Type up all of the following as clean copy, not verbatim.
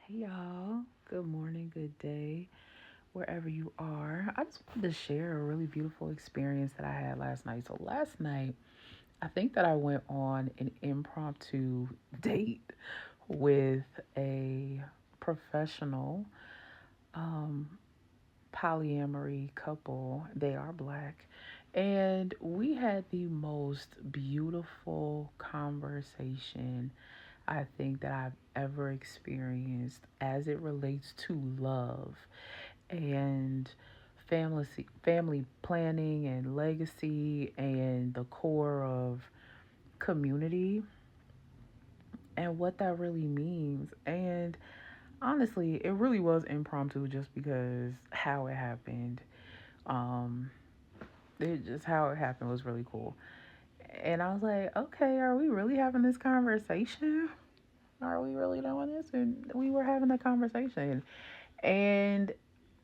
Hey y'all, good morning, good day, wherever you are. I just wanted to share a really beautiful experience that I had last night. So, last night, I think that I went on an impromptu date with a professional um, polyamory couple. They are black. And we had the most beautiful conversation I think that I've ever experienced as it relates to love and family planning and legacy and the core of community and what that really means. And honestly, it really was impromptu just because how it happened. Um, it just how it happened was really cool. And I was like, okay, are we really having this conversation? Are we really doing this? And we were having a conversation. And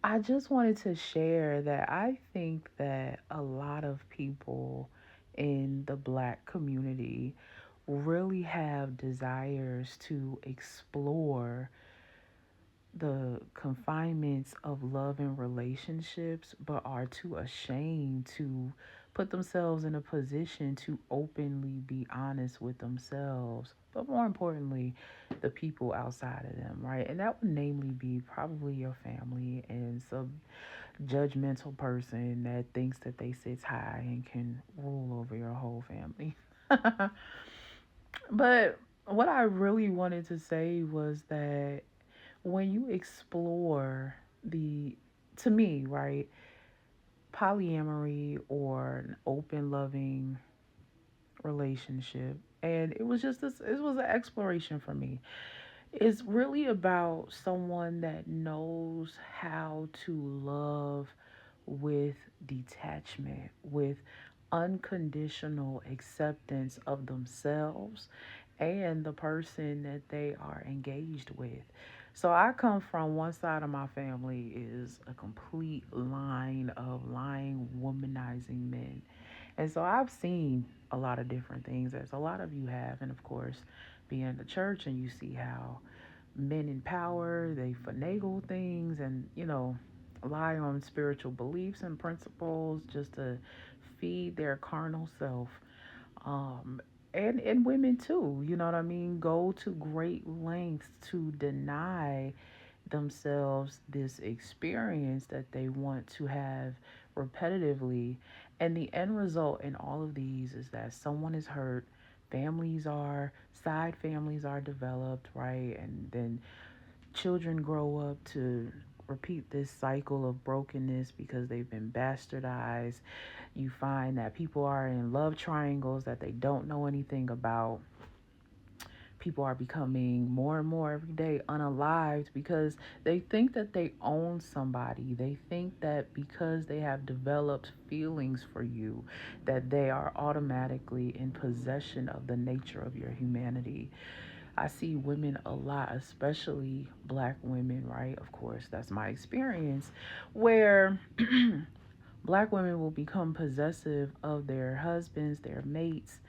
I just wanted to share that I think that a lot of people in the black community really have desires to explore the confinements of love and relationships, but are too ashamed to put themselves in a position to openly be honest with themselves, but more importantly, the people outside of them, right? And that would namely be probably your family and some judgmental person that thinks that they sit high and can rule over your whole family. But what I really wanted to say was that when you explore the, to me, right, polyamory or an open loving relationship, and it was just this, it was an exploration for me. It's really about someone that knows how to love with detachment, with unconditional acceptance of themselves and the person that they are engaged with. So I come from one side of my family is a complete line of lying, womanizing men. And so I've seen a lot of different things, as a lot of you have. And of course, being in the church and you see how men in power, they finagle things and, lie on spiritual beliefs and principles just to feed their carnal self. Um, and women too, you know what I mean? Go to great lengths to deny themselves this experience that they want to have repetitively. And the end result in all of these is that someone is hurt, side families are developed, right? And then children grow up to repeat this cycle of brokenness because they've been bastardized. You find that people are in love triangles that they don't know anything about. People are becoming more and more every day unalived because they think that they own somebody. They think that because they have developed feelings for you, that they are automatically in possession of the nature of your humanity. I see women a lot, especially black women, right? Of course, that's my experience, where black women will become possessive of their husbands, their mates,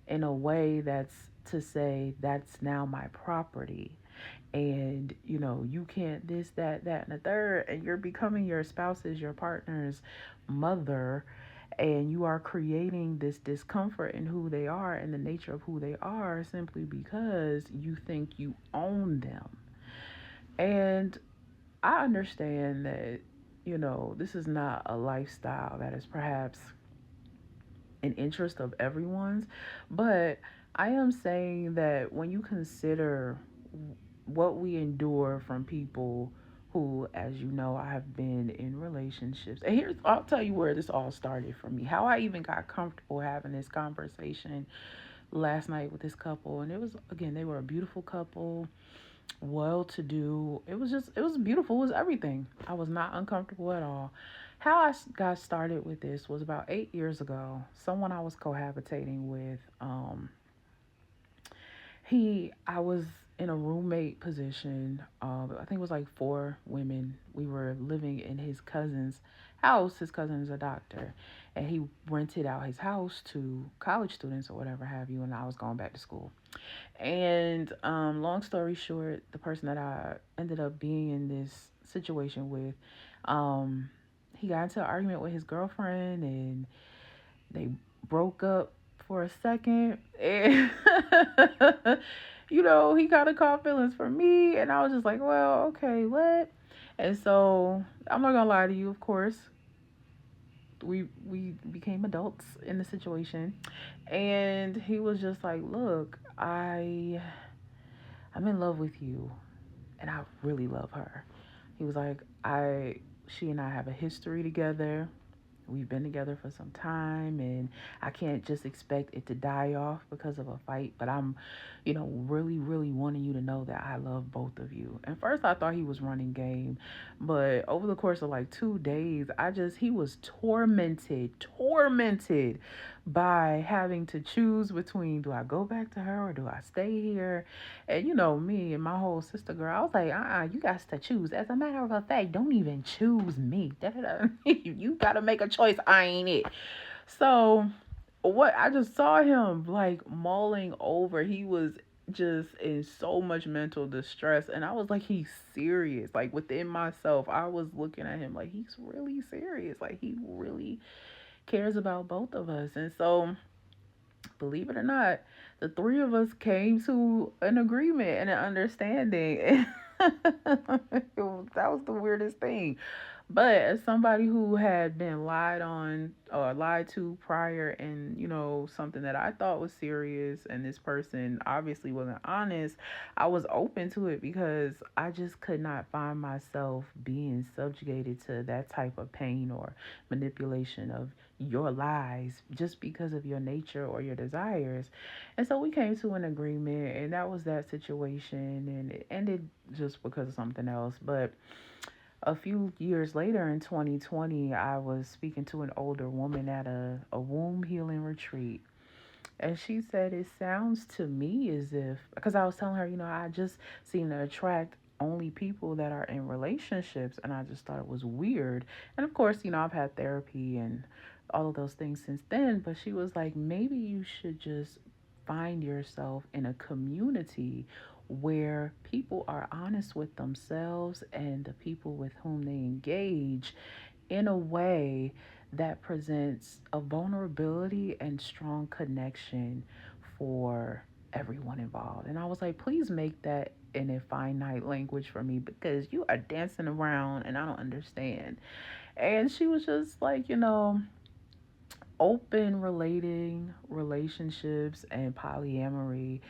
in a way that's to say, that's now my property. And, you can't this, that, and the third. And you're becoming your spouse's, your partner's mother. And you are creating this discomfort in who they are and the nature of who they are simply because you think you own them. And I understand that, this is not a lifestyle that is perhaps an interest of everyone's, but I am saying that when you consider what we endure from people who, as you know, I have been in relationships. And here's, I'll tell you where this all started for me, how I even got comfortable having this conversation last night with this couple. And it was, again, they were a beautiful couple, well to do. It was beautiful. It was everything. I was not uncomfortable at all. How I got started with this was about 8 years ago. Someone I was cohabitating with, I was in a roommate position. I think it was like four women. We were living in his cousin's house. His cousin is a doctor, and he rented out his house to college students or whatever have you. And I was going back to school. And long story short, the person that I ended up being in this situation with, um, he got into an argument with his girlfriend, and they broke up for a second. And he kind of caught feelings for me, and I was just like, well, okay, what? And so I'm not gonna lie to you, of course. We became adults in the situation, and he was just like, look, I'm in love with you, and I really love her. He was like, she and I have a history together. We've been together for some time, and I can't just expect it to die off because of a fight. But I'm, really, really wanting you to know that I love both of you. And first, I thought he was running game, but over the course of like 2 days, he was tormented by having to choose between, do I go back to her or do I stay here? And me and my whole sister girl, I was like, you got to choose. As a matter of fact, don't even choose me. You got to make a choice. I ain't it. So, what I just saw him like mulling over, he was just in so much mental distress. And I was like, he's serious. Like within myself, I was looking at him like, he's really serious. Like he really cares about both of us. And so, believe it or not, the three of us came to an agreement and an understanding. That was the weirdest thing. But as somebody who had been lied on or lied to prior, and something that I thought was serious, and this person obviously wasn't honest, I was open to it because I just could not find myself being subjugated to that type of pain or manipulation of your lies just because of your nature or your desires. And so we came to an agreement, and that was that situation, and it ended just because of something else. But a few years later in 2020, I was speaking to an older woman at a womb healing retreat. And she said, it sounds to me as if, because I was telling her, I just seem to attract only people that are in relationships. And I just thought it was weird. And of course, I've had therapy and all of those things since then. But she was like, maybe you should just find yourself in a community where people are honest with themselves and the people with whom they engage in a way that presents a vulnerability and strong connection for everyone involved. And I was like, please make that in a finite language for me because you are dancing around and I don't understand. And she was just like, open relating relationships and polyamory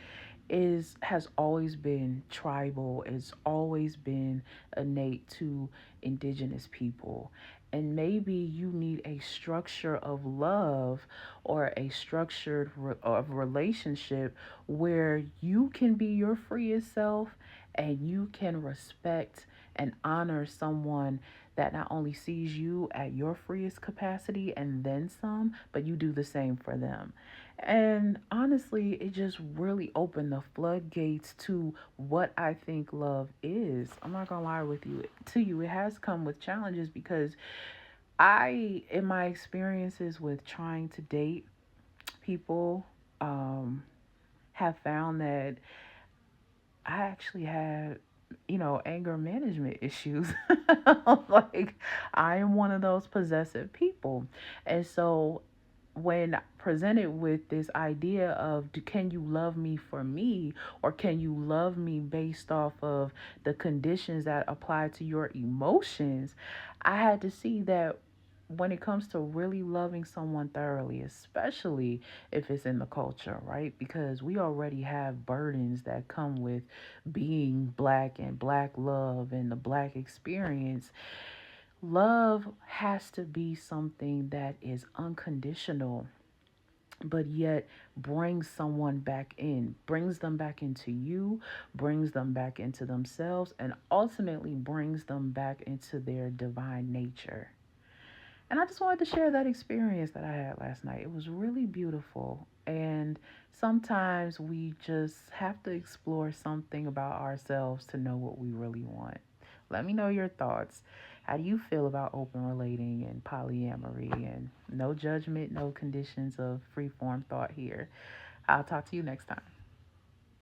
has always been tribal. It's always been innate to indigenous people. And maybe you need a structure of love or a structured of relationship where you can be your freest self and you can respect and honor someone that not only sees you at your freest capacity and then some, but you do the same for them. And honestly, it just really opened the floodgates to what I think love is. I'm not gonna lie with you to you. It has come with challenges because in my experiences with trying to date people, um, have found that I actually had, anger management issues. Like, I am one of those possessive people. And so, when presented with this idea of can you love me for me or can you love me based off of the conditions that apply to your emotions, I had to see that when it comes to really loving someone thoroughly, especially if it's in the culture, right? Because we already have burdens that come with being black and black love and the black experience. Love has to be something that is unconditional, but yet brings them back into you, brings them back into themselves, and ultimately brings them back into their divine nature. And I just wanted to share that experience that I had last night. It was really beautiful. And sometimes we just have to explore something about ourselves to know what we really want. Let me know your thoughts. How do you feel about open relating and polyamory? And no judgment, no conditions of free form thought here. I'll talk to you next time.